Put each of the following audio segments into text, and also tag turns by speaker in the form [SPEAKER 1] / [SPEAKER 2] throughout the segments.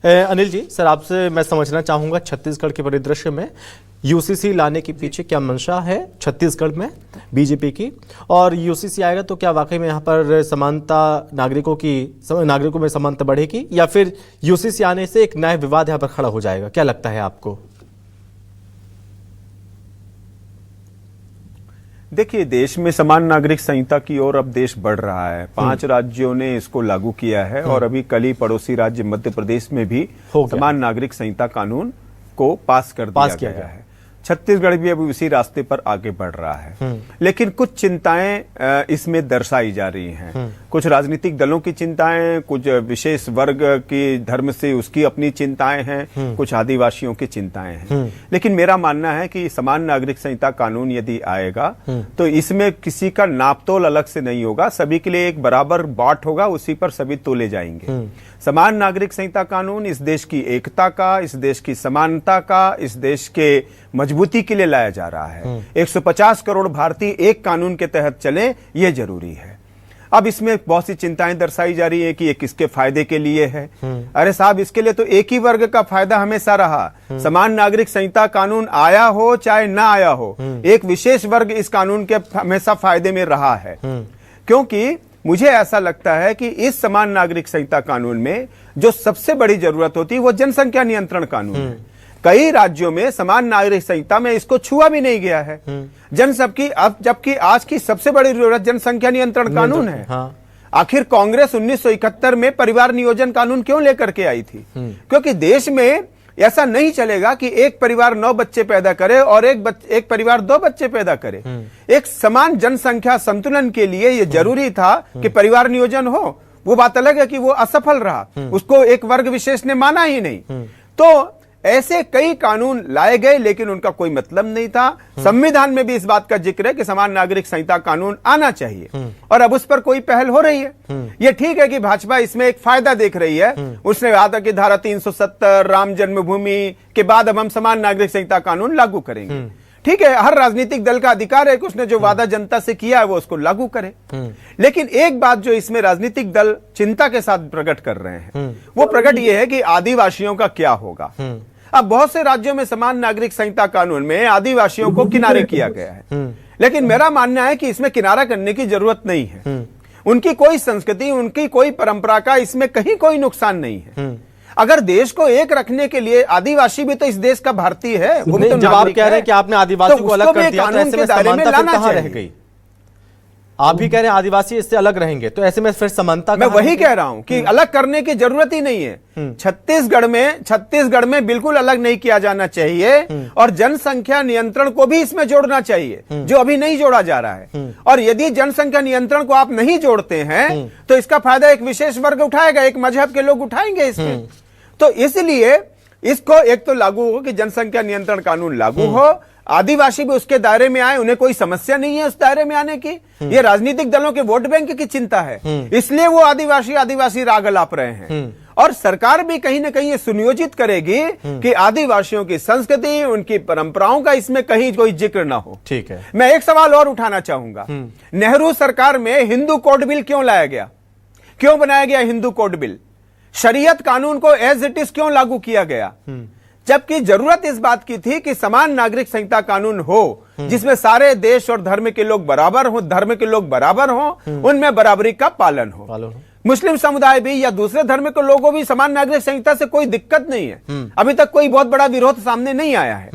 [SPEAKER 1] Anil ji, sir आपसे मैं समझना चाहूँगा छत्तीसगढ़ के परिदृश्य में यूसीसी लाने के पीछे क्या मंशा है छत्तीसगढ़ में बीजेपी की, और यूसीसी आएगा तो क्या वाकई में यहाँ पर समानता नागरिकों में समानता बढ़ेगी, या फिर यूसीसी आने से एक नया विवाद यहाँ पर खड़ा हो जाएगा? क्या लगता है आपको?
[SPEAKER 2] देखिए, देश में समान नागरिक संहिता की ओर अब देश बढ़ रहा है। 5 राज्यों ने इसको लागू किया है और अभी कल ही पड़ोसी राज्य मध्य प्रदेश में भी समान नागरिक संहिता कानून को पास कर दिया गया है। छत्तीसगढ़ भी अब इसी रास्ते पर आगे बढ़ रहा है, लेकिन कुछ चिंताएं इसमें दर्शाई जा रही हैं। कुछ राजनीतिक दलों की चिंताएं, कुछ विशेष वर्ग की धर्म से उसकी अपनी चिंताएं हैं, कुछ आदिवासियों की चिंताएं हैं। लेकिन मेरा मानना है कि समान नागरिक संहिता कानून यदि आएगा तो इसमें किसी का नापतोल अलग से नहीं होगा, सभी के लिए एक बराबर बाट होगा, उसी पर सभी तोले जाएंगे। समान नागरिक संहिता कानून इस देश की एकता का, इस देश की समानता का, इस देश के मजबूती के लिए लाया जा रहा है। 150 करोड़ भारतीय एक कानून के तहत चले, ये जरूरी है। अब इसमें बहुत सी चिंताएं दर्शाई जा रही है कि ये किसके फायदे के लिए है। अरे साहब, इसके लिए तो एक ही वर्ग का फायदा हमेशा रहा। समान नागरिक संहिता कानून आया हो चाहे ना आया हो, एक विशेष वर्ग इस कानून के हमेशा फायदे में रहा है। क्योंकि मुझे ऐसा लगता है कि इस समान नागरिक संहिता कानून में जो सबसे बड़ी जरूरत होती है वो जनसंख्या नियंत्रण कानून है। कई राज्यों में समान नागरिक संहिता में इसको छुआ भी नहीं गया है। जबकि आज की सबसे बड़ी जरूरत जनसंख्या नियंत्रण कानून है। आखिर कांग्रेस 1971 में परिवार नियोजन कानून क्यों लेकर के आई थी? क्योंकि देश में ऐसा नहीं चलेगा कि एक परिवार 9 बच्चे पैदा करे और एक परिवार 2 बच्चे पैदा करे। एक समान जनसंख्या संतुलन के लिए यह जरूरी था कि परिवार नियोजन हो। वो बात अलग है कि वो असफल रहा, उसको एक वर्ग विशेष ने माना ही नहीं। तो ऐसे कई कानून लाए गए, लेकिन उनका कोई मतलब नहीं था। संविधान में भी इस बात का जिक्र है कि समान नागरिक संहिता कानून आना चाहिए, और अब उस पर कोई पहल हो रही है। ये ठीक है कि भाजपा इसमें एक फायदा देख रही है। उसने कहा था कि धारा 370 राम जन्मभूमि के बाद अब हम समान नागरिक संहिता कानून लागू करेंगे। ठीक है, हर राजनीतिक दल का अधिकार है कि उसने जो वादा जनता से किया है वो उसको लागू करे। लेकिन एक बात जो इसमें राजनीतिक दल चिंता के साथ प्रकट कर रहे हैं, वो प्रकट ये है कि आदिवासियों का क्या होगा। अब बहुत से राज्यों में समान नागरिक संहिता कानून में आदिवासियों को किनारे किया गया है, लेकिन मेरा मानना है कि इसमें किनारा करने की जरूरत नहीं है। उनकी कोई संस्कृति, उनकी कोई परंपरा का इसमें कहीं कोई नुकसान नहीं है। अगर देश को एक रखने के लिए, आदिवासी भी तो इस देश का भारतीय है। वो भी तो
[SPEAKER 1] जब आप कह रहे हैं कि आपने आदिवासी को अलग कर दिया, तो ऐसे में समानता फिर कहां रह गई? आप भी कह रहे हैं आदिवासी इससे अलग रहेंगे, तो ऐसे में फिर समानता
[SPEAKER 2] मैं वही कह रहा हूं कि अलग करने की जरूरत ही नहीं है। छत्तीसगढ़ में बिल्कुल अलग नहीं किया जाना चाहिए, और जनसंख्या नियंत्रण को भी इसमें जोड़ना चाहिए, जो अभी नहीं जोड़ा जा रहा है। और यदि जनसंख्या नियंत्रण को आप नहीं जोड़ते हैं तो इसका फायदा एक विशेष वर्ग उठाएगा, एक मजहब के लोग उठाएंगे इसमें। तो इसलिए इसको एक तो लागू हो कि जनसंख्या नियंत्रण कानून लागू हो, आदिवासी भी उसके दायरे में आए, उन्हें कोई समस्या नहीं है उस दायरे में आने की। ये राजनीतिक दलों के वोट बैंक की चिंता है, इसलिए वो आदिवासी राग अलाप रहे हैं। और सरकार भी कहीं ना कहीं ये सुनियोजित करेगी कि आदिवासियों की संस्कृति, उनकी परंपराओं का इसमें कहीं कोई जिक्र ना हो।
[SPEAKER 1] ठीक है,
[SPEAKER 2] मैं एक सवाल और उठाना चाहूंगा। नेहरू सरकार में हिंदू कोड बिल क्यों लाया गया? क्यों बनाया गया हिंदू कोड बिल? शरीयत कानून को एज इट इज क्यों लागू किया गया? जबकि जरूरत इस बात की थी कि समान नागरिक संहिता कानून हो, जिसमें सारे देश और धर्म के लोग बराबर हो, उनमें बराबरी का पालन हो। मुस्लिम समुदाय भी या दूसरे धर्म के लोगों भी समान नागरिक संहिता से कोई दिक्कत नहीं है। अभी तक कोई बहुत बड़ा विरोध सामने नहीं आया है।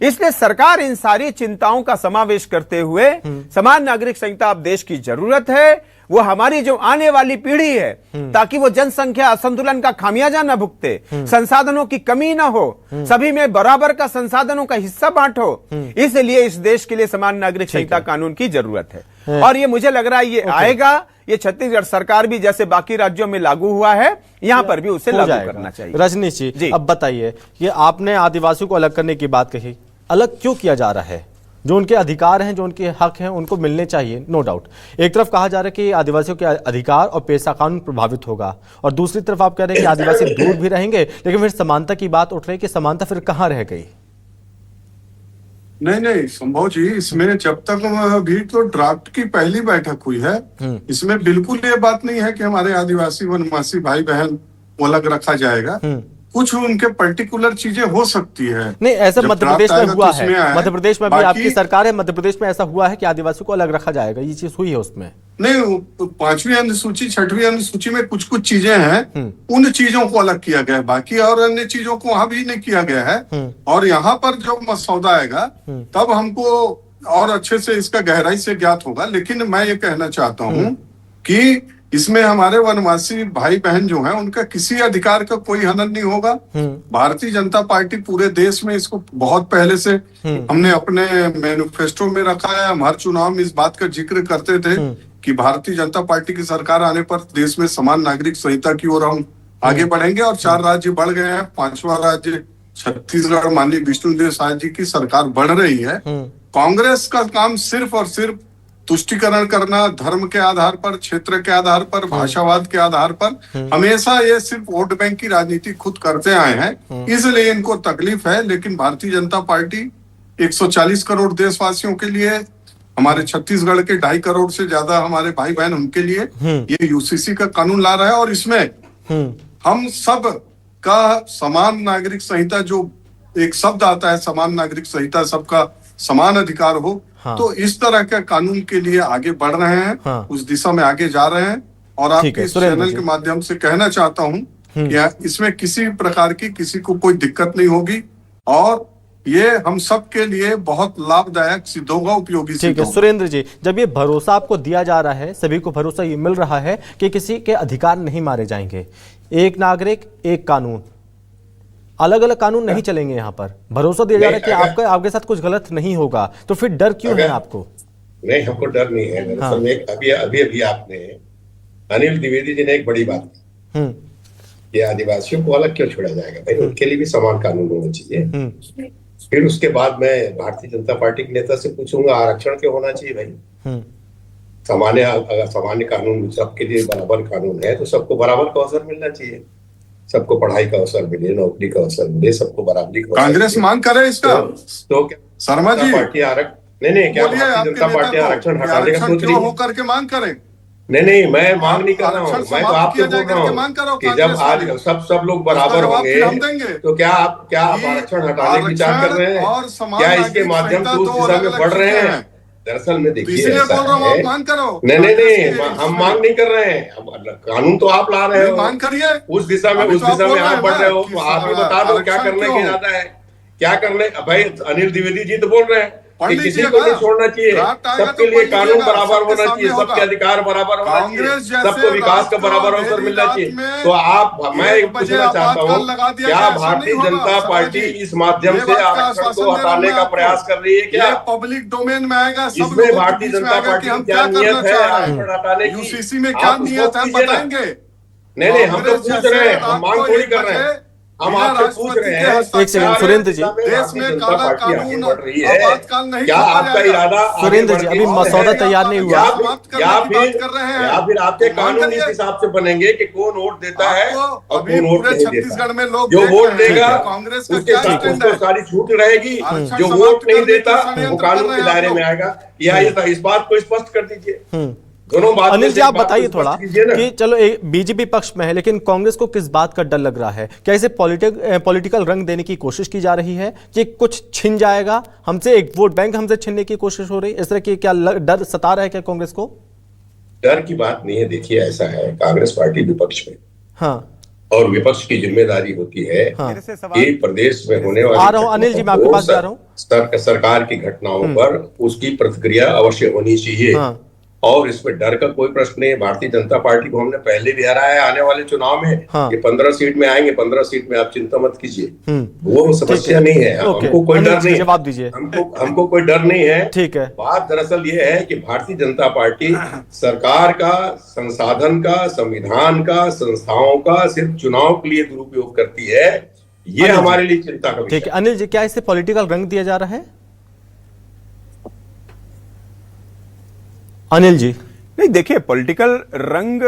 [SPEAKER 2] इसलिए सरकार इन सारी चिंताओं का समावेश करते हुए समान नागरिक संहिता अब देश की जरूरत है। वो हमारी जो आने वाली पीढ़ी है, ताकि वो जनसंख्या असंतुलन का खामियाजा न भुगते, संसाधनों की कमी न हो, सभी में बराबर का संसाधनों का हिस्सा बांटो, इसलिए इस देश के लिए समान नागरिक संहिता कानून की जरूरत है। और ये मुझे लग रहा है ये आएगा। ये छत्तीसगढ़ सरकार भी जैसे बाकी राज्यों में लागू हुआ है, यहां पर भी उसे लागू करना चाहिए।
[SPEAKER 1] रजनीश जी, अब बताइए, ये आपने आदिवासियों को अलग करने की बात कही, अलग क्यों किया जा रहा है? जो उनके अधिकार हैं, जो उनके हक हैं, उनको मिलने चाहिए, नो डाउट। एक तरफ कहा जा रहा है कि आदिवासियों के अधिकार और पेशा कानून प्रभावित होगा, और दूसरी तरफ आप कह रहे हैं कि आदिवासी दूर भी रहेंगे, लेकिन फिर समानता की बात उठ रही है कि समानता फिर कहां रह गई?
[SPEAKER 3] नहीं संभव जी, इसमें जब तक अभी तो ड्राफ्ट की पहली बैठक हुई है, इसमें बिल्कुल ये बात नहीं है कि हमारे आदिवासी वनवासी भाई बहन को अलग रखा जाएगा। कुछ उनके पर्टिकुलर चीजें हो सकती है।
[SPEAKER 1] नहीं, ऐसा
[SPEAKER 3] जब
[SPEAKER 1] मध्य प्रदेश
[SPEAKER 3] ड्राफ्ट
[SPEAKER 1] में
[SPEAKER 3] आएगा
[SPEAKER 1] हुआ
[SPEAKER 3] तो उसमें
[SPEAKER 1] है,
[SPEAKER 3] आया
[SPEAKER 1] मध्य प्रदेश में भी
[SPEAKER 3] बाकी-
[SPEAKER 1] आपकी सरकार है, मध्य प्रदेश में ऐसा हुआ है कि आदिवासियों को अलग रखा जाएगा, ये चीज हुई है उसमें?
[SPEAKER 3] नहीं, 5वीं अनुसूची 6वीं अनुसूची में कुछ कुछ चीजें हैं, उन चीजों को अलग किया गया है, बाकी और अन्य चीजों को वहां भी नहीं किया गया है। और यहाँ पर जो मसौदा आएगा तब हमको और अच्छे से इसका गहराई से ज्ञात होगा। लेकिन मैं ये कहना चाहता हूँ कि इसमें हमारे वनवासी भाई बहन जो हैं उनका किसी अधिकार का कोई हनन नहीं होगा। भारतीय जनता पार्टी पूरे देश में इसको बहुत पहले से हमने अपने मैनिफेस्टो में रखा है। हम हर चुनाव में इस बात का जिक्र करते थे कि भारतीय जनता पार्टी की सरकार आने पर देश में समान नागरिक संहिता की ओर हम आगे बढ़ेंगे। और 4 राज्य बढ़ गए हैं, 5वां राज्य छत्तीसगढ़ माननीय विष्णुदेव साय जी की सरकार बढ़ रही है। कांग्रेस का काम सिर्फ और सिर्फ तुष्टिकरण करना, धर्म के आधार पर, क्षेत्र के आधार पर, भाषावाद के आधार पर, हमेशा ये सिर्फ वोट बैंक की राजनीति खुद करते आए हैं, इसलिए इनको तकलीफ है। लेकिन भारतीय जनता पार्टी 140 करोड़ देशवासियों के लिए, हमारे छत्तीसगढ़ के 2.5 करोड़ से ज्यादा हमारे भाई बहन उनके लिए ये यूसीसी का कानून ला रहा है। और इसमें हम सब का समान नागरिक संहिता, जो एक शब्द आता है समान नागरिक संहिता, सबका समान अधिकार हो, तो इस तरह के कानून के लिए आगे बढ़ रहे हैं, उस दिशा में आगे जा रहे हैं। और आपके इस चैनल के माध्यम से कहना चाहता हूं कि इसमें किसी प्रकार की किसी को कोई दिक्कत नहीं होगी और ये हम सब के लिए बहुत लाभदायक सिद्ध होगा, उपयोगी सिद्ध होगा।
[SPEAKER 1] ठीक है सुरेंद्र जी, जब ये भरोसा आपको दिया जा रहा है, सभी को भरोसा ये मिल रहा है कि किसी के अधिकार नहीं मारे जाएंगे, एक नागरिक एक कानून, अलग अलग कानून नहीं चलेंगे, यहाँ पर भरोसा दिया जा रहा है कि आपके साथ कुछ गलत नहीं होगा, तो फिर डर क्यों है आपको?
[SPEAKER 4] नहीं, हमको डर नहीं है। दरअसल में अभी आपने अनिल द्विवेदी जी ने एक बड़ी बात की कि आदिवासियों को अलग क्यों छोड़ा जाएगा, भाई उनके लिए भी समान कानून होना चाहिए। फिर उसके बाद मैं भारतीय जनता पार्टी के नेता से पूछूंगा आरक्षण क्यों होना चाहिए भाई? सामान्य कानून सबके लिए बराबर कानून है तो सबको बराबर का अवसर मिलना चाहिए, सबको पढ़ाई का अवसर मिले, नौकरी का अवसर मिले, सबको बराबरी का।
[SPEAKER 3] कांग्रेस मांग करे इसका
[SPEAKER 4] तो क्या
[SPEAKER 3] शर्मा जी
[SPEAKER 4] पार्टी नहीं क्या भारतीय जनता पार्टी आरक्षण हटाने का सोच रही है?
[SPEAKER 3] होकर के मांग करे?
[SPEAKER 4] नहीं, मैं मांग नहीं कर रहा हूँ, मैं तो आपसे बोल रहा हूँ कि जब आज सब लोग बराबर होंगे तो क्या आप आरक्षण हटाने की विचार कर रहे हैं? क्या इसके माध्यम से उस दिशा में बढ़ रहे हैं? दरअसल में देखिए ऐसा है, नहीं हम मांग नहीं कर रहे हैं, कानून तो आप ला रहे हो,
[SPEAKER 3] मांग करिए
[SPEAKER 4] उस दिशा में आप बढ़ रहे हो, तो आप ही बता दो क्या करने के इरादा है, क्या करने? भाई अनिल द्विवेदी जी तो बोल रहे हैं कि किसी को नहीं छोड़ना चाहिए, सबके लिए कानून बराबर होना चाहिए, सबके अधिकार बराबर होना चाहिए, सबको विकास का बराबर अवसर मिलना चाहिए। तो मैं पूछना चाहता हूँ, क्या भारतीय जनता पार्टी इस माध्यम से आरक्षण को हटाने का प्रयास कर रही है? क्या
[SPEAKER 3] पब्लिक डोमेन में आएगा?
[SPEAKER 4] इसमें भारतीय जनता पार्टी की क्या नियत है आरक्षण हटाने की?
[SPEAKER 3] यूसीसी में क्या नियत है बताएंगे?
[SPEAKER 4] नहीं, हम तो पूछ रहे हैं, हम मांग थोड़ी कर रहे हैं, हम आपसे पूछ रहे हैं।
[SPEAKER 1] एक सेकंड सुरेंद्र जी,
[SPEAKER 3] देश में काला कानून आपातकाल नहीं,
[SPEAKER 4] क्या आपका इरादा?
[SPEAKER 1] सुरेंद्र जी, अभी मसौदा तैयार नहीं हुआ,
[SPEAKER 4] या फिर आपके कानून इस हिसाब से बनेंगे कि कौन वोट देता है और कौन वोट नहीं देता?
[SPEAKER 3] छत्तीसगढ़ में लोग
[SPEAKER 4] जो वोट देगा
[SPEAKER 3] कांग्रेस
[SPEAKER 4] उसको सारी छूट रहेगी, जो वोट नहीं देता वो कानून के दायरे में आएगा। या इस बात को स्पष्ट कर दीजिए। दोनों बात।
[SPEAKER 1] अनिल जी आप बताइए थोड़ा कि चलो बीजेपी पक्ष में है, लेकिन कांग्रेस को किस बात का डर लग रहा है? क्या इसे पॉलिटिकल रंग देने की कोशिश की जा रही है कि कुछ छिन जाएगा हमसे, एक वोट बैंक हमसे छीनने की कोशिश हो रही है? इस तरह की क्या डर सता रहा है क्या कांग्रेस को?
[SPEAKER 4] डर की बात नहीं है। देखिए ऐसा है, कांग्रेस पार्टी विपक्ष में,
[SPEAKER 1] हाँ,
[SPEAKER 4] और विपक्ष की जिम्मेदारी होती है कि प्रदेश में होने वाली
[SPEAKER 1] अनिल जी मैं आपके पास जा रहा हूँ,
[SPEAKER 4] सरकार की घटनाओं पर उसकी प्रतिक्रिया अवश्य होनी चाहिए। और इसमें डर का कोई प्रश्न नहीं है। भारतीय जनता पार्टी को हमने पहले भी हराया है, आने वाले चुनाव में ये 15 सीट में आएंगे, 15 सीट में आप चिंता मत कीजिए, वो समस्या नहीं है, हमको कोई डर नहीं।
[SPEAKER 1] जवाब दीजिए।
[SPEAKER 4] हमको कोई डर नहीं है।
[SPEAKER 1] ठीक है, बात
[SPEAKER 4] दरअसल ये है कि भारतीय जनता पार्टी सरकार का, संसाधन का, संविधान का, संस्थाओं का सिर्फ चुनाव के लिए दुरुपयोग करती है, ये हमारे लिए चिंता का विषय।
[SPEAKER 1] ठीक है अनिल जी, क्या इसे पॉलिटिकल रंग दिया जा रहा है? अनिल जी
[SPEAKER 2] नहीं, देखिए पॉलिटिकल रंग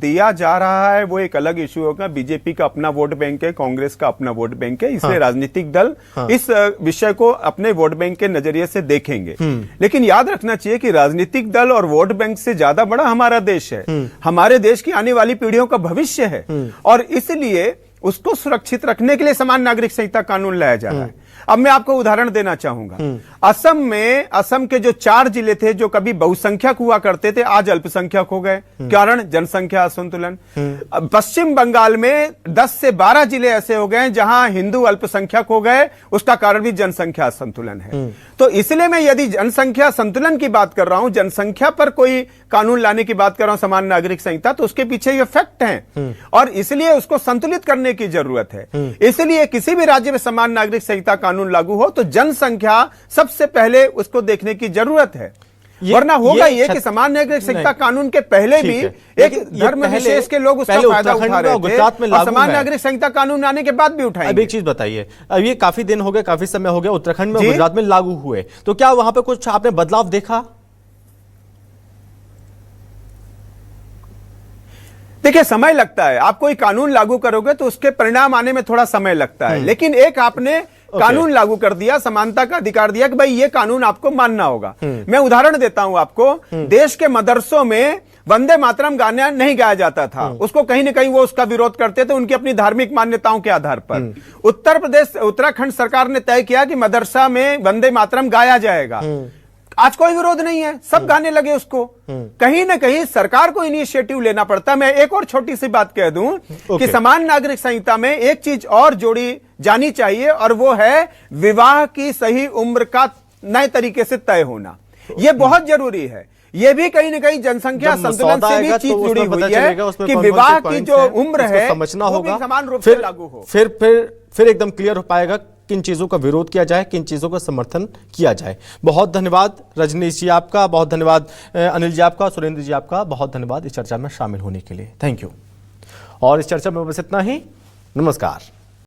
[SPEAKER 2] दिया जा रहा है वो एक अलग इश्यू होगा। बीजेपी का अपना वोट बैंक है, कांग्रेस का अपना वोट बैंक है, इसलिए राजनीतिक दल इस विषय को अपने वोट बैंक के नजरिए से देखेंगे। लेकिन याद रखना चाहिए कि राजनीतिक दल और वोट बैंक से ज्यादा बड़ा हमारा देश है, हमारे देश की आने वाली पीढ़ियों का भविष्य है, और इसलिए उसको सुरक्षित रखने के लिए समान नागरिक संहिता कानून लाया जा रहा है। अब मैं आपको उदाहरण देना चाहूंगा। असम के जो 4 जिले थे जो कभी बहुसंख्यक हुआ करते थे, आज अल्पसंख्यक हो गए। कारण जनसंख्या असंतुलन। पश्चिम बंगाल में 10 से 12 जिले ऐसे हो गए जहां हिंदू अल्पसंख्यक हो गए, उसका कारण भी जनसंख्या असंतुलन है। तो इसलिए मैं यदि जनसंख्या संतुलन की बात कर रहा हूं, जनसंख्या पर कोई कानून लाने की बात कर रहा हूं, समान नागरिक संहिता, तो उसके पीछे ये फैक्ट हैं और इसलिए उसको संतुलित करने की जरूरत है। इसलिए किसी भी राज्य में समान नागरिक संहिता कानून लागू हो तो जनसंख्या सबसे पहले उसको देखने की जरूरत है। वरना होगा ये कि समान नागरिक संहिता कानून के पहले भी एक धर्म विशेष के लोग उसका फायदा उठा रहे थे और समान नागरिक संहिता कानून आने के बाद भी उठाएंगे।
[SPEAKER 1] अब एक चीज बताइए, अब ये काफी दिन हो गए, काफी समय हो गया उत्तराखंड में, गुजरात में लागू हुए, तो क्या वहां पे कुछ आपने बदलाव देखा?
[SPEAKER 2] देखिए, समय लगता है। आप कोई कानून लागू करोगे तो उसके परिणाम आने में थोड़ा समय लगता है, लेकिन एक आपने कानून लागू कर दिया, समानता का अधिकार दिया कि भाई ये कानून आपको मानना होगा। मैं उदाहरण देता हूं आपको। देश के मदरसों में वंदे मातरम गाना नहीं गाया जाता था, उसको कहीं ना कहीं वो उसका विरोध करते थे उनकी अपनी धार्मिक मान्यताओं के आधार पर। उत्तराखंड सरकार ने तय किया कि मदरसा में वंदे मातरम गाया जाएगा। आज कोई विरोध नहीं है, सब गाने लगे उसको। कहीं ना कहीं सरकार को इनिशिएटिव लेना पड़ता। मैं एक और छोटी सी बात कह दूं कि समान नागरिक संहिता में एक चीज और जोड़ी जानी चाहिए और वो है विवाह की सही उम्र का नए तरीके से तय होना। यह बहुत जरूरी है। यह भी कहीं ना कहीं जनसंख्या संतुलन से भी चीज जुड़ी हुई है कि विवाह की जो उम्र है
[SPEAKER 1] समझना होगा,
[SPEAKER 2] समान रूप से लागू हो।
[SPEAKER 1] फिर एकदम क्लियर हो पाएगा किन चीजों का विरोध किया जाए, किन चीजों का समर्थन किया जाए। बहुत धन्यवाद रजनीश जी आपका, बहुत धन्यवाद अनिल जी आपका, सुरेंद्र जी आपका, बहुत धन्यवाद इस चर्चा में शामिल होने के लिए। Thank you. और इस चर्चा में बस इतना ही। नमस्कार।